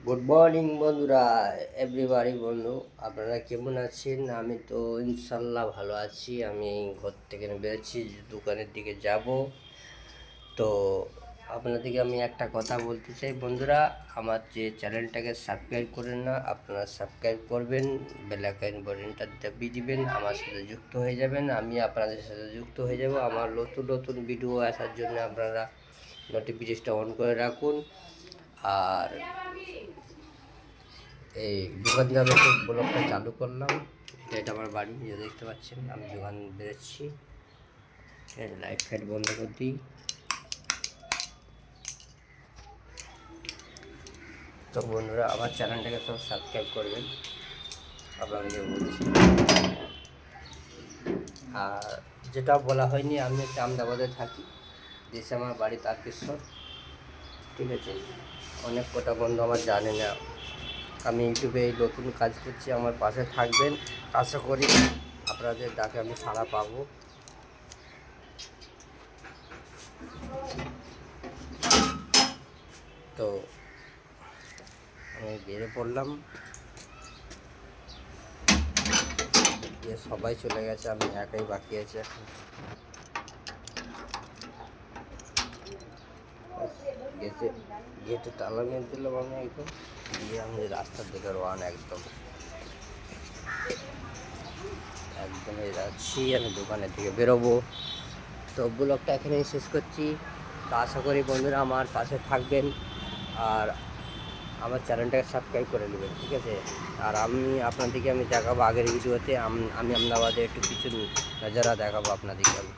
Good morning বন্ধুরা, everybody বন্ধু, আপনারা কেমন আছেন? আমি তো ইনশাল্লাহ ভালো আছি। আমি ঘর থেকে বেরোচ্ছি, দোকানের দিকে যাব। তো আপনাদেরকে আমি একটা কথা বলতে চাই বন্ধুরা, আমার যে চ্যানেলটাকে সাবস্ক্রাইব করেন না, আপনারা সাবস্ক্রাইব করবেন, বেল আইকন বাটনটা দাবিয়ে দিবেন, আমার সাথে যুক্ত হয়ে যাবেন, আমি আপনাদের সাথে যুক্ত হয়ে যাব। আমার নতুন নতুন ভিডিও আসার জন্য আপনারা নোটিফিকেশনটা অন করে রাখুন। আর এই দোকান যাবে তো ব্লগটা চালু করলাম। এটা আমার বাড়ি, যে দেখতে পাচ্ছেন আমি দোকান বেরোচ্ছি। লাইট ফাইট বন্ধ করে দিই। তো বন্ধুরা, আমার চ্যানেলটাকে সব সাবস্ক্রাইব করবেন, আপনাদেরকে বলছি। আর যেটা বলা হয়নি, আমি হচ্ছে আহমেদাবাদে থাকি, দেশে আমার বাড়ি তারকেশ্বর, ঠিক আছে? অনেক কটা বন্ধু আমার জানে না, আমি ইউটিউবে এই নতুন কাজ করছি, আমার পাশে থাকবেন, আশা করি আপনাদের ডাকে আমি সাড়া পাবো। তো আমি বেরিয়ে পড়লাম, সবাই চলে গেছে, আমি একাই বাকি আছি এখন। গেটে তালা মেরে দিলাম আমি একদম, দিয়ে আমি রাস্তার দিকে রওনা একদম এই যাচ্ছি, আমি দোকানের দিকে বেরোবো। তো ব্লগটা এখানেই শেষ করছি। তো আশা করি বন্ধুরা আমার পাশে থাকবেন, আর আমার চ্যানেলটাকে সাবস্ক্রাইব করে নেবেন, ঠিক আছে? আর আমি আপনাদেরকে দেখাবো আগের ভিডিওতে, আমি আহমেদাবাদে একটু কিছু নজারা দেখাবো আপনাদেরকে আমি।